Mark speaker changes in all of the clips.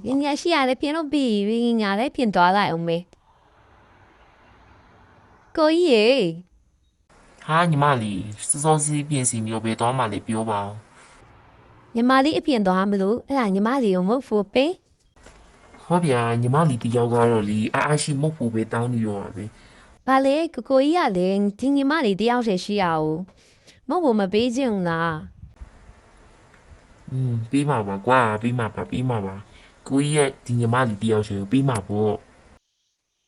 Speaker 1: 人家是伢的偏了比，人家的偏多来，我们可以。
Speaker 2: 哈，你妈哩，至少是变成要被当妈的标吧？
Speaker 1: 你妈的一偏多还没路，那你妈的有没付呗？
Speaker 2: 好别，你妈哩比较高了哩，俺是没不被当女儿的。
Speaker 1: 把嘞，可以啊嘞，听你妈的第二些需要，我们北京啦。
Speaker 2: 比嘛吧，乖，比嘛吧，比嘛吧。故意的，你妈哩比较少，比嘛不？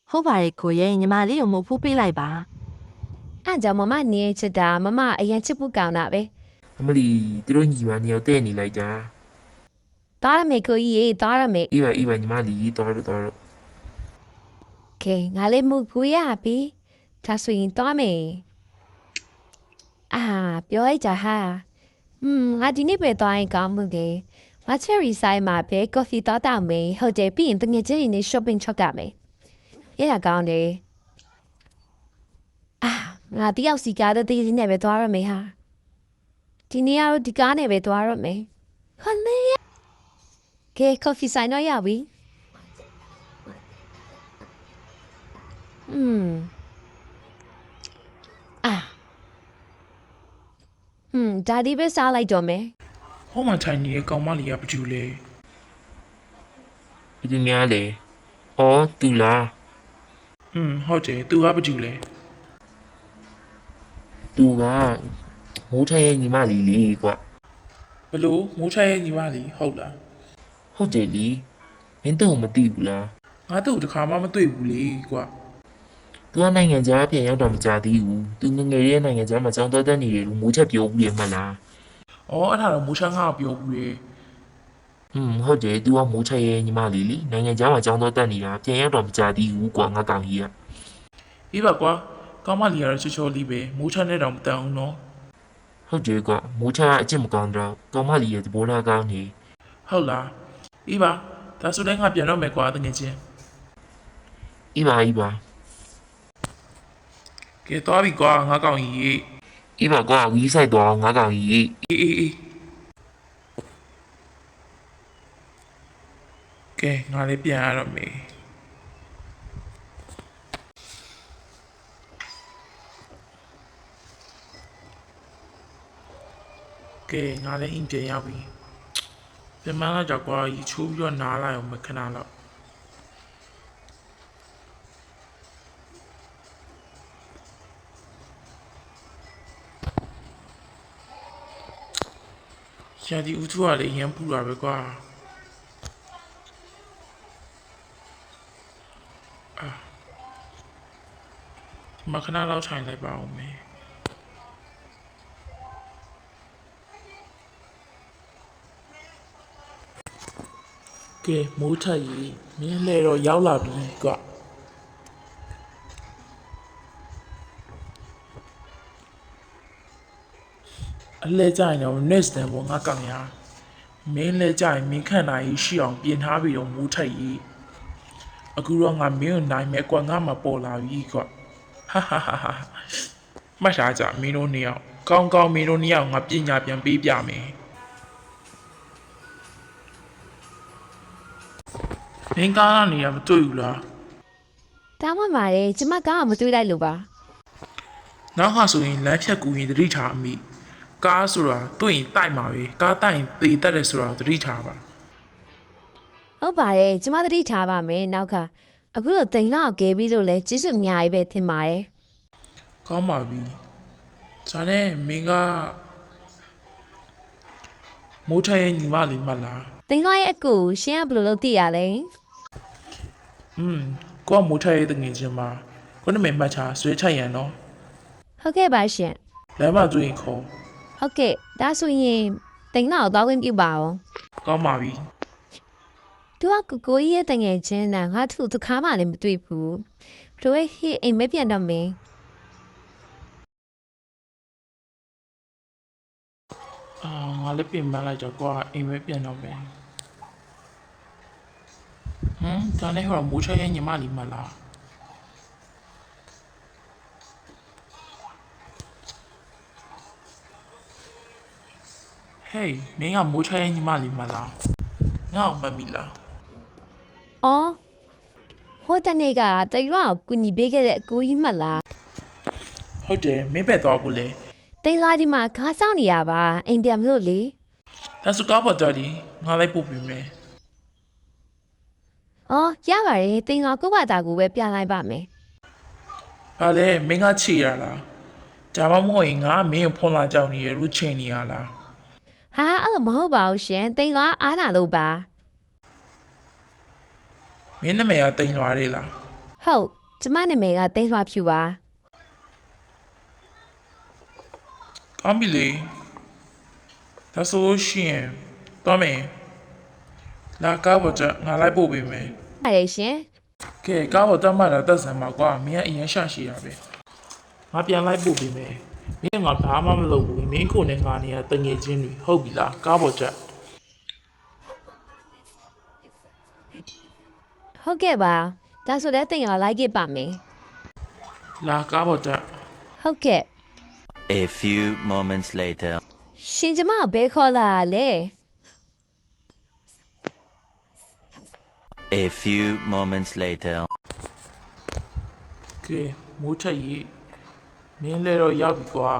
Speaker 3: 好吧，可以，你妈你有冇付俾嚟吧？
Speaker 1: 俺家妈妈年纪大，妈妈哎呀吃不够那呗。
Speaker 2: 他们哩，这种你妈你要带你来家，
Speaker 1: 当然没可以，当然没。
Speaker 2: 一百你妈哩多少？OK，
Speaker 1: 俺嘞没可以啊呗，他虽然当没啊，表一下哈。我今天被当一讲么个，我 cherry 晒嘛呗，coffee 倒倒没，或者别人等下这里的 shopping 出干没，一下讲的啊，我第二时间的第一那边多少没哈，今天要第二那边多少没，很累呀。OK coffee 晒那要不？啊，家里边啥来着没？
Speaker 4: ဟောမှထိုင်နေတဲ့ကောင်မလေးကဘာကျူလဲ
Speaker 2: 不就伢嘞？哦，对啦，
Speaker 4: ဟုတ်တယ်သူကဘာကျူလဲ
Speaker 2: 对个，我猜你妈哩哩个，
Speaker 4: ဘလို့မိုးချရဲ့ညီမလေးဟုတ်လား
Speaker 2: 好这里，免得我们对不啦。
Speaker 4: ငါတို့တခါမှမတွေ့ဘူးလေကွာ
Speaker 2: သူကနိုင်ငံခြားပြန်ရောက်တော့မကြသေးဘူးသူငငယ်ရဲ့နိုင်ငံခြားမှာចောင်းတော်တက်နေတယ်လို့မိုးချက်ပြောဘူးလေမလား
Speaker 4: ။အော်အဲ့ဒါတော့မိုးချငါ့ကိုပြောဘူးလေ
Speaker 2: ဟုတ်တယ်သူကမိုးချက်ရဲ့ညီမလေးလေနိုင်ငံခြားမှာចောင်းတော်တက်နေတာပြန်ရောက်တော့မကြသေးဘူးကွာငါကောင်ကြီးက
Speaker 4: ။ပြီးပါကွာကောင်မလေးကတော့ချောချောလေးပဲမိုးချနဲ့တော့မတန်ဘူးနော်
Speaker 2: ဟုတ်တယ်ကွာမိုးချက်ကအကျင့်မကောင်းတော့ကောင်မလေးရဲ့သဘောထားကောင်းနေ
Speaker 4: ။ဟုတ်လား။ပြီးပါဒါဆိုလည်းငါပြန်တော့မယ်ကွာတကယ်ချင်း
Speaker 2: အေးပါ
Speaker 4: ။ကဲသွားပြီကွာငါကောင်ကြီး
Speaker 2: အေးပါကွာဝီးဆိုင်တော့ငါကောင်ကြီး
Speaker 4: အေးကဲငါလည်းပြန်ရတော့မယ်ကဲငါလည်းအိမ်ပြန်ရောက်ပြီပြန်မလာတော့ကွာရီချိုးပြီးတော့နားလိုက်အောင်မခဏတော့ရှာဒီဦးသူကလည်းရမ်းပူတာပဲကွာမခဏတော့ထိုင်လိုက်ပါဦးမယ်ကဲမိုးထက်ကြီးမင်းလဲတော့ရောက်လာပြီကွာအလဲကြရင်တော့ next time ပေါ့ငါကောင်ရမင်းလဲကြရင်မင်းခန့်နိုင်ရှိအောင်ပြင်ထားပြီးတော့မိုးထက်ကြီးအခုတော့ငါမင်းကိုနိုင်မဲ့ကွာငါမှပေါ်လာပြီကွာဟာမှတ်ထားကြမင်းတို့နှစ်ယောက်ကောင်းကောင်းမင်းတို့နှစ်ယောက်ငါပညာပြန်ပေးပြမယ်မင်းကားကနေရမတွေ့ဘူးလား
Speaker 1: တာမမာလေကျမကားမတွေးလိုက်လို့ပါ
Speaker 4: နောက်ဟာဆိုရင်လမ်းဖြတ်ကူရင်သတိထားမိကားဆိုတာတွေ့ရင်တိုက်မှာပဲကားတိုက်ရင်သေတတ်တယ်ဆိုတာသတိထားပါ
Speaker 1: ဟုတ်ပါတယ်ကျမသတိထားပါမယ်နောက်ကအခုတော့တိန်လောက်ကဲပြီးလို့လဲကျေးဇူးအများကြီးပဲထင်ပါတယ်
Speaker 4: ကောင်းပါပြီ။ဒါနဲ့မင်းကမိုးထရဲ့ညီမလေးမလား
Speaker 1: တိန်လောက်ရဲ့အကူရှင်းကဘယ်လိုလုပ်သိရလဲ
Speaker 4: ။ကိုကမိုးထရဲ့တငယ်ချင်းမကိုနမေမှတ်ချဆွဲချိုက်ရန်နော်
Speaker 1: ဟုတ်ကဲ့ပါရှင်
Speaker 4: ။လမ်းမတွေ့ရင်ခေါ်
Speaker 1: ဟုတ်ကဲ့ဒါဆိုရင်တိန်လောက်တော့ဝင်ပြပါအောင်
Speaker 4: ။ကောင်းပါပြီ
Speaker 1: သူကကိုကြီးရဲ့တငယ်ချင်းနဲ့ငါသူ့တခါမှလည်းမတွေ့ဘူးဘလို့ဟိအိမ်မပြန်တော့မင်း
Speaker 4: ။ငါလည်းပြင်မလိုက်တော့ကိုကအိမ်ပဲပြန်တော့မယ်။ဒါနဲ့ဟောမိုးထရဲ့ညီမလေးမလား။ Hey မင်းကမိုးထရဲ့ညီမလေးမလား။ငါ့ကိုမမီလား
Speaker 1: အော်ဟိုတနေ့ကတရွာကိုကူညီပေးခဲ့တဲ့အကိုကြီးမှတ်လား
Speaker 4: ဟုတ်တယ်မင်းပဲသွားဘူးလေ
Speaker 1: တိန်လာဒီမှာခါဆောင်နေရပါအိမ်ပြန်မလို့လေ
Speaker 4: ဒါဆိုကားပေါ်ကြတယ်ငါလိုက်ပို့ပေးမယ်
Speaker 1: အော်ရပါတယ်တိန်လာကိုယ့်ဘာသာကိုပဲပြန်လိုက်ပါမယ်
Speaker 4: ဘာလဲမင်းကချီရလားဒါမှမဟုတ်ရင်ငါမင်းကိုဖုန်းလာကြောက်နေရလို့ချိန်နေရလား
Speaker 1: ဟာအဲ့လိုမဟုတ်ပါဘူးရှင်တိန်လာအားနာလို့ပါ
Speaker 4: မင်းနာမည်ကတိန်လွားလေးလား
Speaker 1: ဟုတ်ကျမနာမည်ကတိန်လွှာဖြူပါ
Speaker 4: ကောင်းပြီလေဒါဆိုလို့ရှိရင်သွားမယ်လာကားပေါ်ကြငါလိုက်ပို့ပေးမယ်
Speaker 1: ပါတယ်ရှင်
Speaker 4: ကဲကားပေါ်တက်မှလာတက်ဆံမှာကွာမင်းကအရင်ရှာရှိတာပဲငါပြန်လိုက်ပို့ပေးမယ်မင်းကငါဘာမှမလုပ်ဘူးမင်းကိုနဲ့ငါနေရတငယ်ချင်းတွေဟုတ်ပြီလားကားပေါ်ကြ
Speaker 1: ဟုတ်ကဲ့ပါဒါဆိုလည်းတိန်လာလိုက်ခဲ့ပါမယ်
Speaker 4: လာကားပေါ်ကြ
Speaker 1: ဟုတ်ကဲ့
Speaker 5: A few moments later.
Speaker 1: ရှင်ကျမဘဲခေါ်လာလဲ
Speaker 5: A few moments later.
Speaker 4: ကဲမိုးချက်ကြီးမင်းလည်းတော့ရောက်ပြီကွာ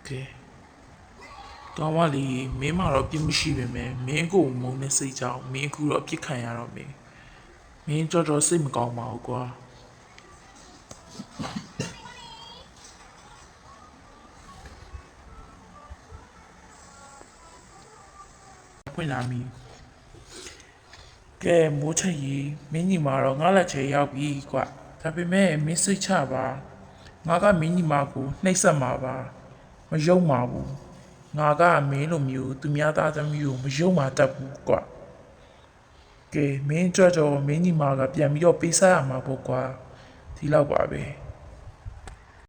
Speaker 4: ကဲကောင်းပါလေမင်းမတော့ပြစ်မရှိပဲမယ်မင်းကိုမုန်းနေစိတ်ကြောင့်မင်းအခုတော့ပြစ်ခံရတော့မယ်မင်းကြောစိတ်မကောင်းပါဘူးကွာဖွင့်လာမီကဲမိုးချက်ကြီးမင်းညီမတော့ငါလက်ချေရောက်ပြီကွာဒါပေမဲ့မင်းစိတ်ချပါငါကမင်းညီမကိုနှိပ်စက်မှာပါမယုံပါဘူးငါကမင်းလိုမျိုးသူများသားသမီးကိုမယုံပါတတ်ဘူးကွာကဲမင်းကြွတော့မင်းညီမကပြန်ပြီးတော့ပေးစားရမှာပေါ့ကွာဒီလောက်ပါပဲ